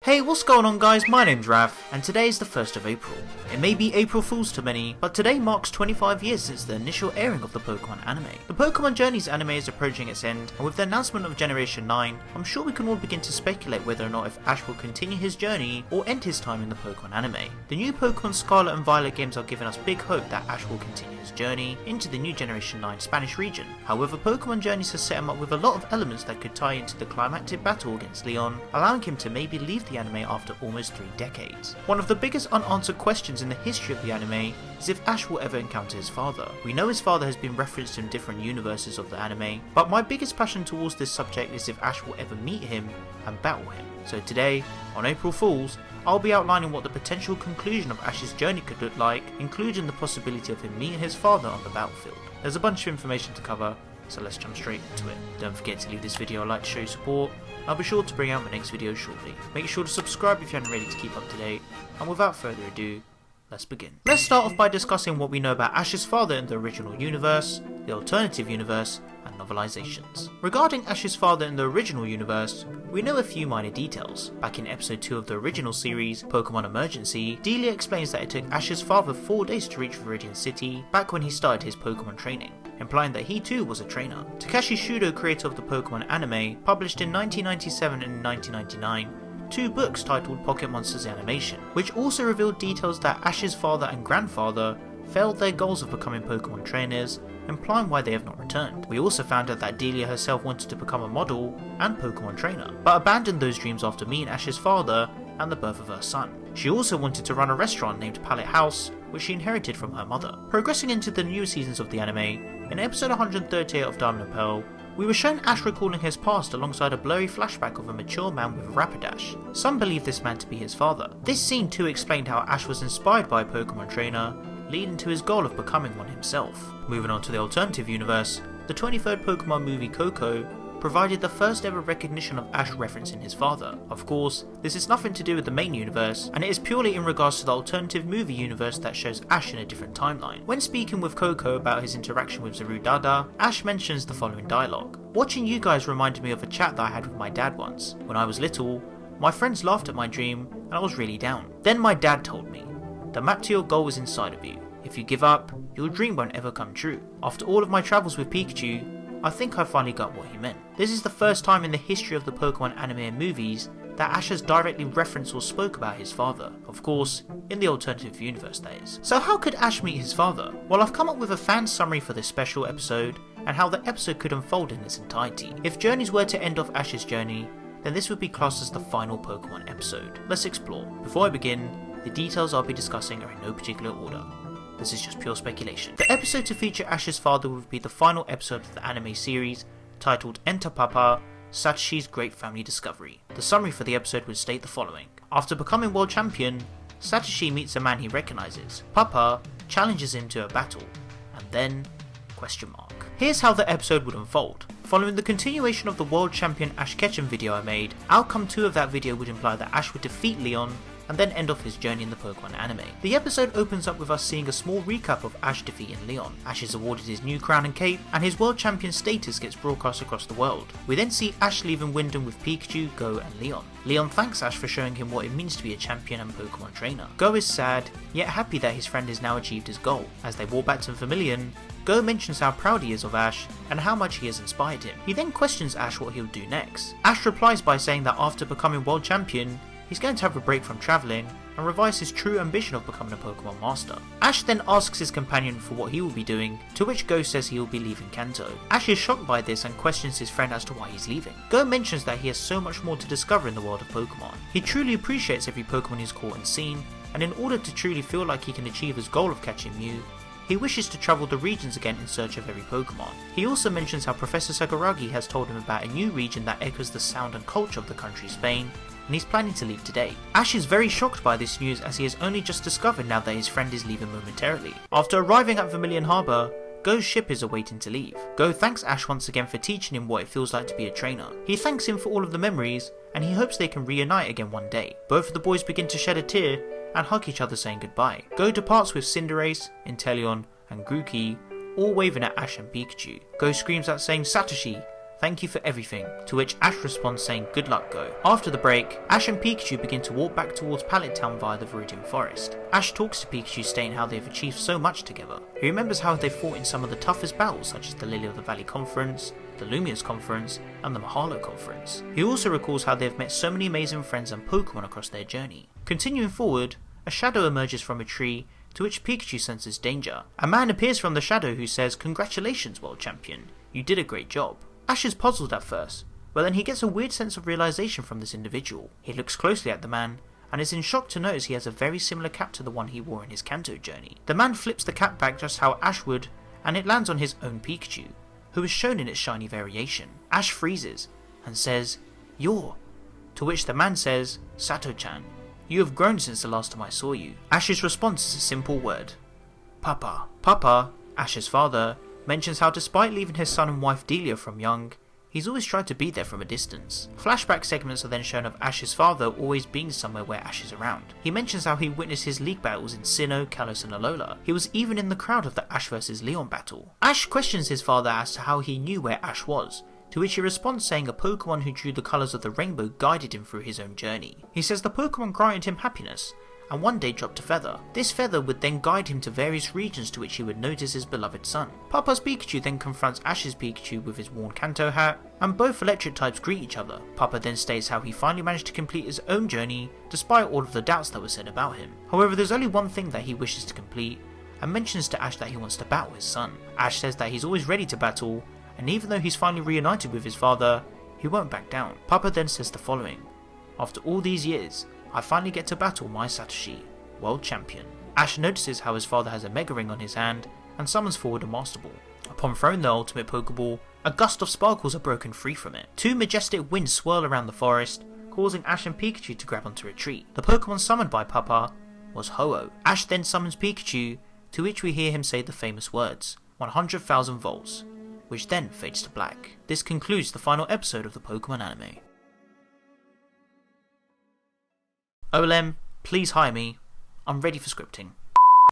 Hey, what's going on guys, my name's Rav, and today is the 1st of April. It may be April Fool's to many, but today marks 25 years since the initial airing of the Pokémon anime. The Pokémon Journeys anime is approaching its end, and with the announcement of Generation 9, I'm sure we can all begin to speculate whether or not if Ash will continue his journey or end his time in the Pokémon anime. The new Pokémon Scarlet and Violet games are giving us big hope that Ash will continue his journey into the new Generation 9 Spanish region. However, Pokémon Journeys has set him up with a lot of elements that could tie into the climactic battle against Leon, allowing him to maybe leave the anime after almost 3 decades. One of the biggest unanswered questions in the history of the anime is if Ash will ever encounter his father. We know his father has been referenced in different universes of the anime, but my biggest passion towards this subject is if Ash will ever meet him and battle him. So today, on April Fools, I'll be outlining what the potential conclusion of Ash's journey could look like, including the possibility of him meeting his father on the battlefield. There's a bunch of information to cover, so let's jump straight into it. Don't forget to leave this video a like to show your support. I'll be sure to bring out my next video shortly. Make sure to subscribe if you haven't already to keep up to date, and without further ado, let's begin. Let's start off by discussing what we know about Ash's father in the original universe, the alternative universe, and novelizations. Regarding Ash's father in the original universe, we know a few minor details. Back in episode 2 of the original series, Pokemon Emergency, Delia explains that it took Ash's father 4 days to reach Viridian City back when he started his Pokemon training, implying that he too was a trainer. Takashi Shudo, creator of the Pokemon anime, published in 1997 and 1999 2 books titled Pocket Monsters the Animation, which also revealed details that Ash's father and grandfather failed their goals of becoming Pokemon trainers, implying why they have not returned. We also found out that Delia herself wanted to become a model and Pokemon trainer, but abandoned those dreams after meeting Ash's father and the birth of her son. She also wanted to run a restaurant named Palette House, which she inherited from her mother. Progressing into the newer seasons of the anime, in episode 138 of Diamond and Pearl, we were shown Ash recalling his past alongside a blurry flashback of a mature man with a Rapidash. Some believe this man to be his father. This scene too explained how Ash was inspired by a Pokemon trainer, leading to his goal of becoming one himself. Moving on to the alternative universe, the 23rd Pokemon movie Coco provided the first ever recognition of Ash referencing his father. Of course, this is nothing to do with the main universe, and it is purely in regards to the alternative movie universe that shows Ash in a different timeline. When speaking with Coco about his interaction with Zarudada, Ash mentions the following dialogue. "Watching you guys reminded me of a chat that I had with my dad once. When I was little, my friends laughed at my dream and I was really down. Then my dad told me, the map to your goal is inside of you. If you give up, your dream won't ever come true. After all of my travels with Pikachu, I think I finally got what he meant." This is the first time in the history of the Pokemon anime and movies that Ash has directly referenced or spoke about his father. Of course, in the alternative universe that is. So how could Ash meet his father? Well, I've come up with a fan summary for this special episode and how the episode could unfold in its entirety. If journeys were to end off Ash's journey, then this would be classed as the final Pokemon episode. Let's explore. Before I begin, the details I'll be discussing are in no particular order. This is just pure speculation. The episode to feature Ash's father would be the final episode of the anime series, titled Enter Papa, Satoshi's Great Family Discovery. The summary for the episode would state the following. After becoming world champion, Satoshi meets a man he recognizes. Papa challenges him to a battle, and then... ? Here's how the episode would unfold. Following the continuation of the world champion Ash Ketchum video I made, outcome 2 of that video would imply that Ash would defeat Leon and then end off his journey in the Pokemon anime. The episode opens up with us seeing a small recap of Ash defeating Leon. Ash is awarded his new crown and cape, and his world champion status gets broadcast across the world. We then see Ash leaving Wyndham with Pikachu, Go and Leon. Leon thanks Ash for showing him what it means to be a champion and Pokemon trainer. Go is sad, yet happy that his friend has now achieved his goal. As they walk back to Vermilion, Go mentions how proud he is of Ash and how much he has inspired him. He then questions Ash what he'll do next. Ash replies by saying that after becoming world champion, he's going to have a break from travelling and revise his true ambition of becoming a Pokemon Master. Ash then asks his companion for what he will be doing, to which Go says he will be leaving Kanto. Ash is shocked by this and questions his friend as to why he's leaving. Go mentions that he has so much more to discover in the world of Pokemon. He truly appreciates every Pokemon he's caught and seen, and in order to truly feel like he can achieve his goal of catching Mew, he wishes to travel the regions again in search of every Pokemon. He also mentions how Professor Sakuragi has told him about a new region that echoes the sound and culture of the country Spain, and he's planning to leave today. Ash is very shocked by this news as he has only just discovered now that his friend is leaving momentarily. After arriving at Vermilion Harbour, Go's ship is awaiting to leave. Go thanks Ash once again for teaching him what it feels like to be a trainer. He thanks him for all of the memories, and he hopes they can reunite again one day. Both of the boys begin to shed a tear and hug each other saying goodbye. Go departs with Cinderace, Inteleon and Grookey, all waving at Ash and Pikachu. Go screams out saying, "Satoshi, thank you for everything, to which Ash responds saying good luck Go. After the break, Ash and Pikachu begin to walk back towards Pallet Town via the Viridian Forest. Ash talks to Pikachu stating how they have achieved so much together. He remembers how they fought in some of the toughest battles such as the Lily of the Valley Conference, the Lumious Conference, and the Mahalo Conference. He also recalls how they have met so many amazing friends and Pokemon across their journey. Continuing forward, a shadow emerges from a tree, to which Pikachu senses danger. A man appears from the shadow who says, "Congratulations, World Champion, you did a great job." Ash is puzzled at first, but then he gets a weird sense of realization from this individual. He looks closely at the man, and is in shock to notice he has a very similar cap to the one he wore in his Kanto journey. The man flips the cap back just how Ash would, and it lands on his own Pikachu, who is shown in its shiny variation. Ash freezes, and says, "You're," to which the man says, "Sato-chan, you have grown since the last time I saw you." Ash's response is a simple word, Papa. Papa, Ash's father, mentions how despite leaving his son and wife Delia from young, he's always tried to be there from a distance. Flashback segments are then shown of Ash's father always being somewhere where Ash is around. He mentions how he witnessed his league battles in Sinnoh, Kalos and Alola. He was even in the crowd of the Ash vs Leon battle. Ash questions his father as to how he knew where Ash was, to which he responds saying a Pokemon who drew the colours of the rainbow guided him through his own journey. He says the Pokemon granted him happiness, and one day dropped a feather. This feather would then guide him to various regions to which he would notice his beloved son. Papa's Pikachu then confronts Ash's Pikachu with his worn Kanto hat, and both electric types greet each other. Papa then states how he finally managed to complete his own journey despite all of the doubts that were said about him. However, there's only one thing that he wishes to complete, and mentions to Ash that he wants to battle his son. Ash says that he's always ready to battle, and even though he's finally reunited with his father, he won't back down. Papa then says the following, "After all these years, I finally get to battle my Satoshi, World Champion." Ash notices how his father has a Mega Ring on his hand, and summons forward a Master Ball. Upon throwing the ultimate Pokeball, a gust of sparkles are broken free from it. Two majestic winds swirl around the forest, causing Ash and Pikachu to grab onto a tree. The Pokemon summoned by Papa was Ho-Oh. Ash then summons Pikachu, to which we hear him say the famous words, 100,000 volts, which then fades to black. This concludes the final episode of the Pokemon anime. OLM, please hire me, I'm ready for scripting.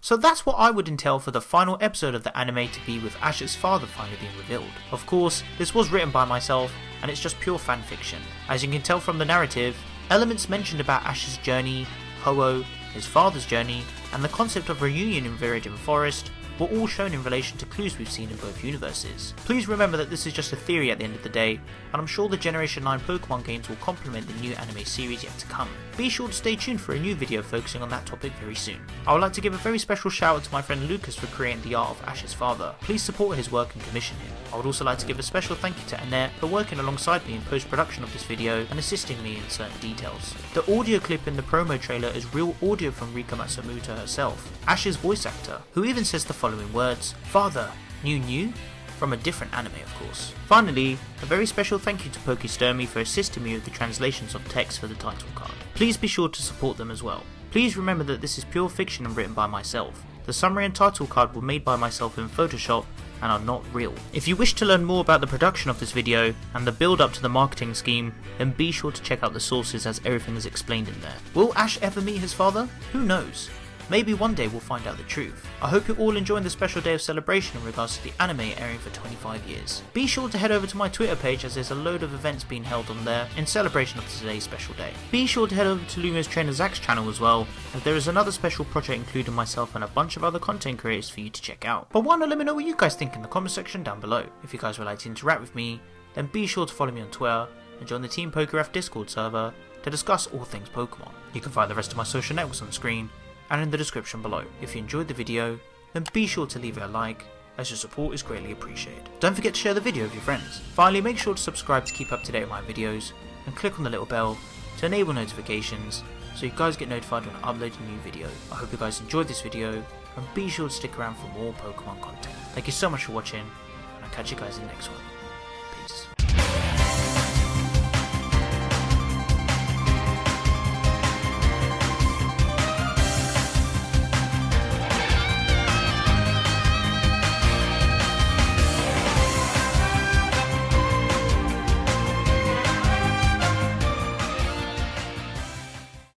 So that's what I would entail for the final episode of the anime to be, with Ash's father finally being revealed. Of course, this was written by myself, and it's just pure fanfiction. As you can tell from the narrative, elements mentioned about Ash's journey, Ho-Oh, his father's journey, and the concept of reunion in Viridian Forest were all shown in relation to clues we've seen in both universes. Please remember that this is just a theory at the end of the day, and I'm sure the Generation 9 Pokemon games will complement the new anime series yet to come. Be sure to stay tuned for a new video focusing on that topic very soon. I would like to give a very special shout out to my friend Lukas for creating the art of Ash's father. Please support his work and commission him. I would also like to give a special thank you to Annet for working alongside me in post-production of this video and assisting me in certain details. The audio clip in the promo trailer is real audio from Rika Matsumoto herself, Ash's voice actor, who even says the following words, "Father, new?" From a different anime of course. Finally, a very special thank you to PokeSuutamie for assisting me with the translations of text for the title card. Please be sure to support them as well. Please remember that this is pure fiction and written by myself. The summary and title card were made by myself in Photoshop and are not real. If you wish to learn more about the production of this video and the build up to the marketing scheme, then be sure to check out the sources as everything is explained in there. Will Ash ever meet his father? Who knows? Maybe one day we'll find out the truth. I hope you're all enjoying the special day of celebration in regards to the anime airing for 25 years. Be sure to head over to my Twitter page as there's a load of events being held on there in celebration of today's special day. Be sure to head over to Lumio's trainer Zach's channel as well, as there is another special project including myself and a bunch of other content creators for you to check out. But why not let me know what you guys think in the comment section down below. If you guys would like to interact with me, then be sure to follow me on Twitter and join the Team PokeRef Discord server to discuss all things Pokemon. You can find the rest of my social networks on the screen and in the description below. If you enjoyed the video, then be sure to leave it a like, as your support is greatly appreciated. Don't forget to share the video with your friends. Finally, make sure to subscribe to keep up to date with my videos, and click on the little bell to enable notifications so you guys get notified when I upload a new video. I hope you guys enjoyed this video, and be sure to stick around for more Pokemon content. Thank you so much for watching, and I'll catch you guys in the next one.